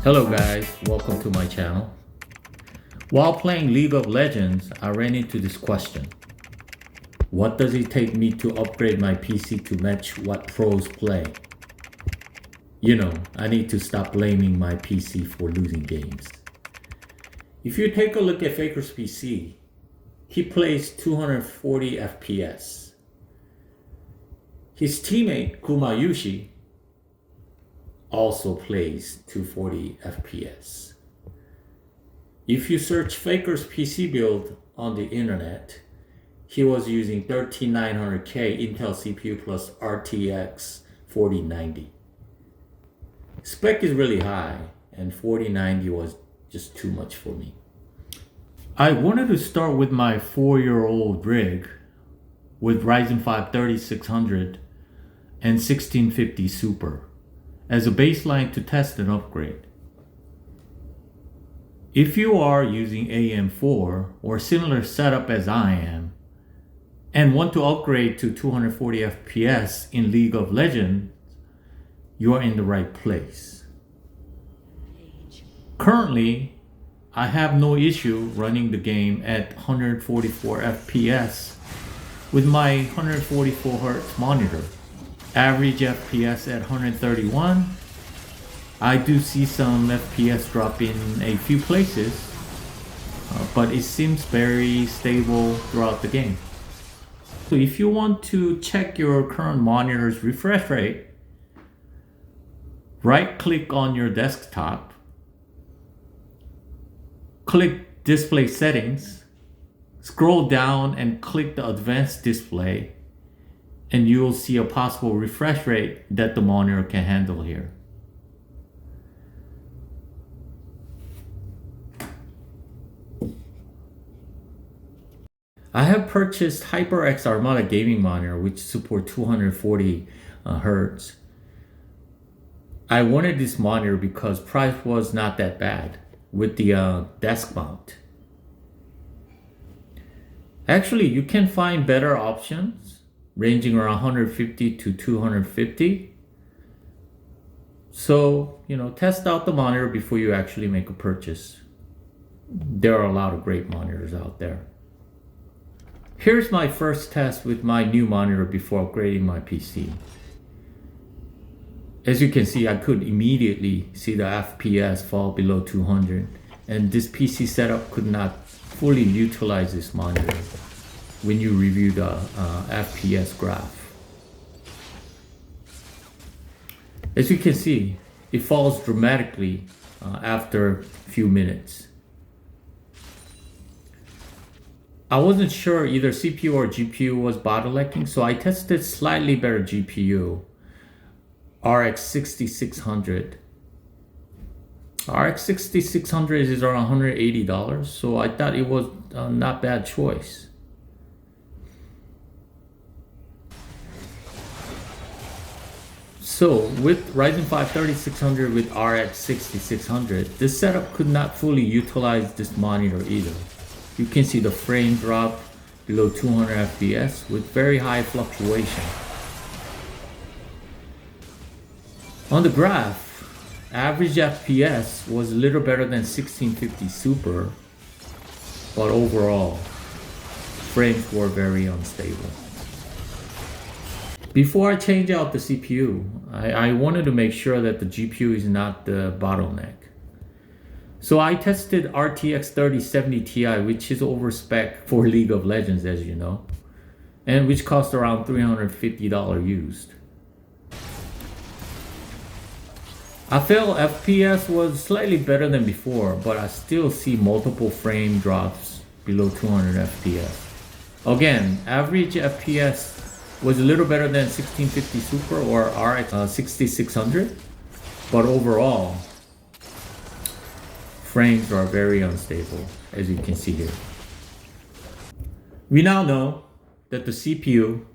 Hello guys, welcome to my channel. While playing League of Legends, I ran into this question. What does it take me to upgrade my PC to match what pros play? You know, I need to stop blaming my PC for losing games. If you take a look at Faker's PC, he plays 240 FPS. His teammate Kumayushi also plays 240 FPS. If you search Faker's PC build on the internet, he was using 13900K Intel CPU plus RTX 4090. Spec is really high, and 4090 was just too much for me. I wanted to start with my 4-year-old rig with Ryzen 5 3600 and 1650 Super as a baseline to test and upgrade. If you are using AM4 or similar setup as I am and want to upgrade to 240 FPS in League of Legends, you are in the right place. Currently, I have no issue running the game at 144 FPS with my 144Hz monitor. Average FPS at 131. I do see some FPS drop in a few places, but it seems very stable throughout the game. So if you want to check your current monitor's refresh rate, right click on your desktop, click display settings, scroll down and click the advanced display, and you will see a possible refresh rate that the monitor can handle here. I have purchased HyperX Armada gaming monitor which support 240 Hz. I wanted this monitor because price was not that bad with the desk mount. Actually, you can find better options ranging around 150 to 250. So, test out the monitor before you actually make a purchase. There are a lot of great monitors out there. Here's my first test with my new monitor before upgrading my PC. As you can see, I could immediately see the FPS fall below 200, and this PC setup could not fully utilize this monitor when you review the FPS graph. As you can see, it falls dramatically after a few minutes. I wasn't sure either CPU or GPU was bottlenecking, so I tested slightly better GPU, RX 6600. RX 6600 is around $180, so I thought it was not bad choice. So with Ryzen 5 3600 with RX 6600, this setup could not fully utilize this monitor either. You can see the frame drop below 200 FPS with very high fluctuation. On the graph, average FPS was a little better than 1650 Super, but overall, frames were very unstable. Before I change out the CPU, I wanted to make sure that the GPU is not the bottleneck. So I tested RTX 3070 Ti, which is over spec for League of Legends, as you know, and which cost around $350 used. I felt FPS was slightly better than before, but I still see multiple frame drops below 200 FPS. Again, average FPS was a little better than 1650 Super or RX 6600, but overall, frames are very unstable, as you can see here. We now know that the CPU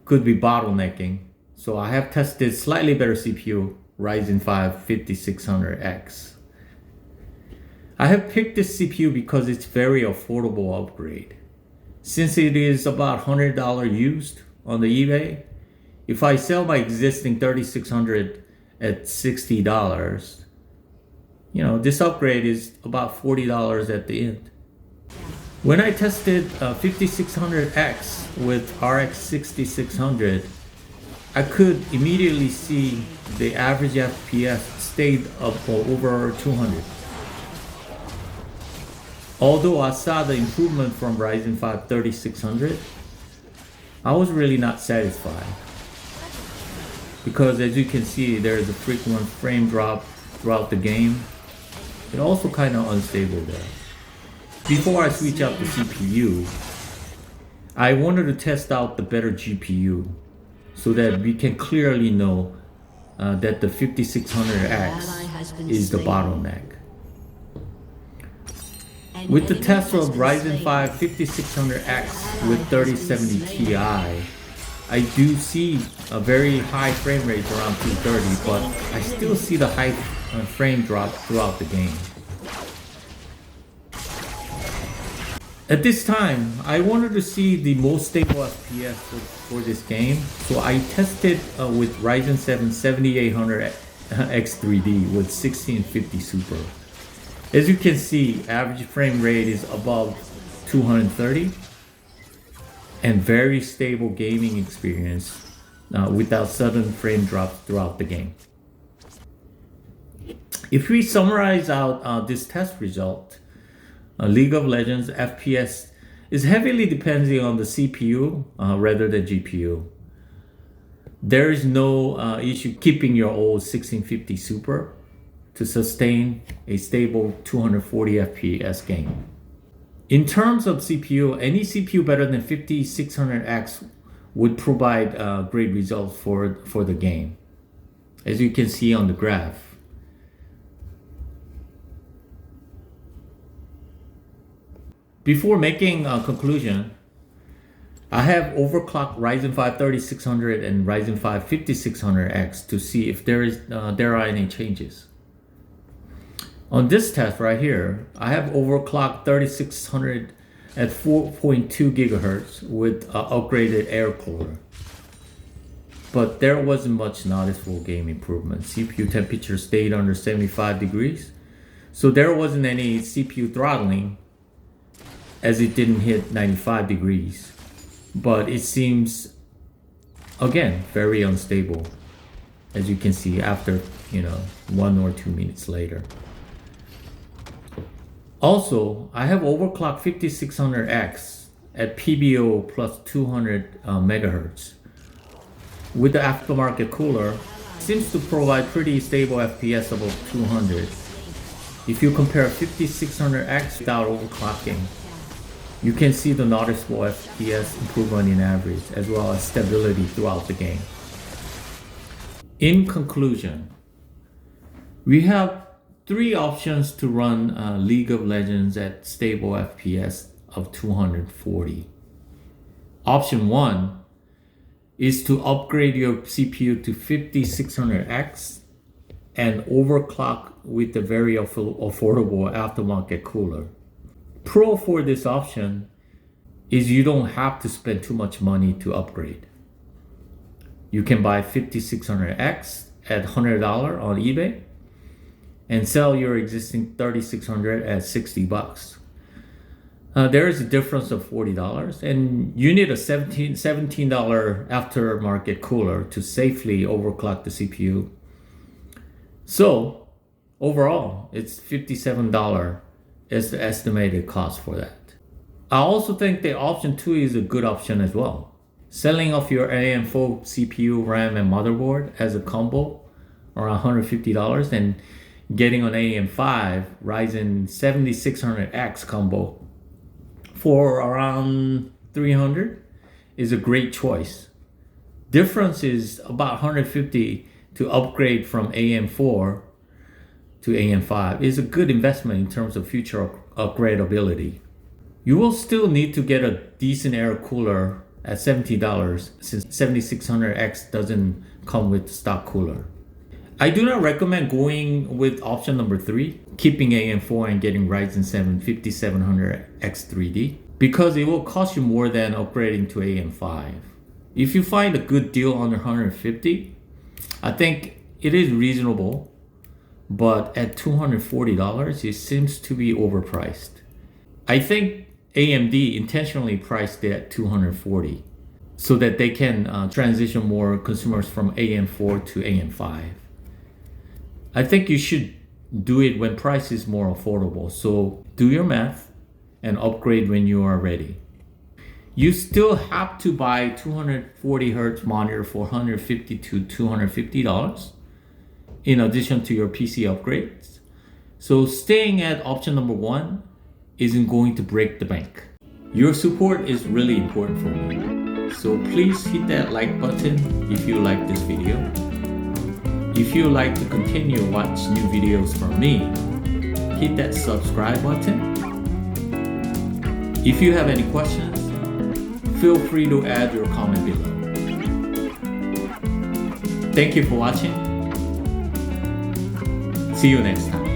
could be bottlenecking, so I have tested slightly better CPU, Ryzen 5 5600X. I have picked this CPU because it's very affordable upgrade. Since it is about $100 used on the eBay, if I sell my existing 3600 at $60, this upgrade is about $40 at the end. When I tested 5600X with RX 6600, I could immediately see the average FPS stayed up for over 200. Although I saw the improvement from Ryzen 5 3600, I was really not satisfied. Because as you can see, there is a frequent frame drop throughout the game. It also kind of unstable there. Before I switch out the CPU, I wanted to test out the better GPU so that we can clearly know that the 5600X is the bottleneck. With the test of Ryzen 5 5600X with 3070 Ti, I do see a very high frame rate around 230, but I still see the high frame drop throughout the game. At this time, I wanted to see the most stable FPS for this game, so I tested with Ryzen 7 7800 X3D with 1650 Super. As you can see, average frame rate is above 230 and very stable gaming experience without sudden frame drops throughout the game. If we summarize out this test result, League of Legends FPS is heavily depending on the CPU rather than GPU. There is no issue keeping your old 1650 Super to sustain a stable 240 FPS game. In terms of CPU, any CPU better than 5600X would provide great results for the game, as you can see on the graph. Before making a conclusion, I have overclocked Ryzen 5 3600 and Ryzen 5 5600X to see if there are any changes. On this test right here, I have overclocked 3600 at 4.2 gigahertz with upgraded air cooler. But there wasn't much noticeable game improvement. CPU temperature stayed under 75 degrees, so there wasn't any CPU throttling as it didn't hit 95 degrees. But it seems, again, very unstable, as you can see after 1 or 2 minutes later. Also, I have overclocked 5600X at PBO plus 200 megahertz. With the aftermarket cooler, it seems to provide pretty stable FPS above 200. If you compare 5600X without overclocking, you can see the noticeable FPS improvement in average as well as stability throughout the game. In conclusion, we have 3 options to run League of Legends at stable FPS of 240. Option 1 is to upgrade your CPU to 5600X and overclock with the very affordable aftermarket cooler. Pro for this option is you don't have to spend too much money to upgrade. You can buy 5600X at $100 on eBay and sell your existing 3600 at $60. There is a difference of $40, and you need a $17 aftermarket cooler to safely overclock the CPU. So overall, it's $57 is the estimated cost for that. I also think the option 2 is a good option as well. Selling off your AM4 CPU, RAM, and motherboard as a combo around $150 and getting an AM5 Ryzen 7600X combo for around $300 is a great choice. Difference is about $150 to upgrade from AM4 to AM5 is a good investment in terms of future upgradability. You will still need to get a decent air cooler at $70 since 7600X doesn't come with stock cooler. I do not recommend going with option number 3, keeping AM4 and getting Ryzen 7 5700X3D, because it will cost you more than upgrading to AM5. If you find a good deal under $150, I think it is reasonable but at $240, it seems to be overpriced. I think AMD intentionally priced it at $240 so that they can transition more consumers from AM4 to AM5. I think you should do it when price is more affordable. So do your math and upgrade when you are ready. You still have to buy 240 Hz monitor for $150 to $250 in addition to your PC upgrades. So staying at option number 1 isn't going to break the bank. Your support is really important for me. So please hit that like button if you like this video. If you like to continue watch new videos from me, hit that subscribe button. If you have any questions, feel free to add your comment below. Thank you for watching. See you next time.